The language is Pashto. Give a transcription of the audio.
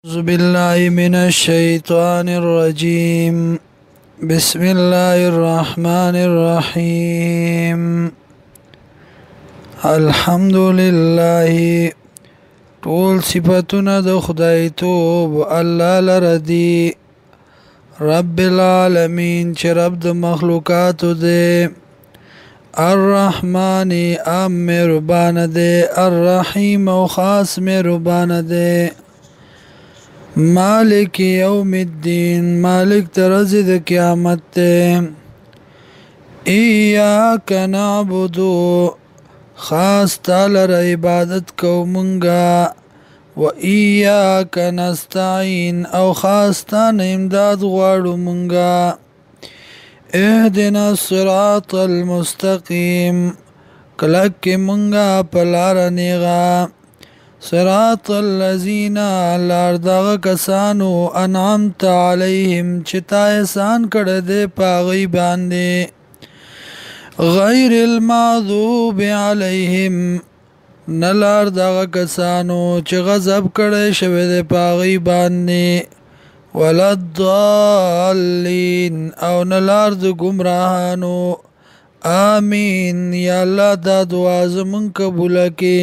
أعوذ بالله من الشيطان الرجيم. بسم الله الرحمن الرحيم. الحمد لله. ټول صفتونه د خدای توب الله لردي، رب العالمین چې رب د مخلوقاتو دی، الرحمن عام مهربان دی، الرحیم او خاص مهربان دی، مالک یوم الدین مالک درز د قیامت ته، ایاک نعبدو خاص تعالی را عبادت کو منگا، و ایاک نستعین او خاص تان امداد غواړو منگا، اهدنا الصراط المستقیم کلک منگا پلار نیغا، صراط الذین لار داغ کسانو انعمت علیهم چتا احسان کرده پاغی بانده، غیر المغضوب علیهم نلار داغ کسانو چه غضب کرده شوید پاغی بانده، ولا الضالین او نلار د گمراهانو، آمین یا اللہ دا دعا زمون قبول کی.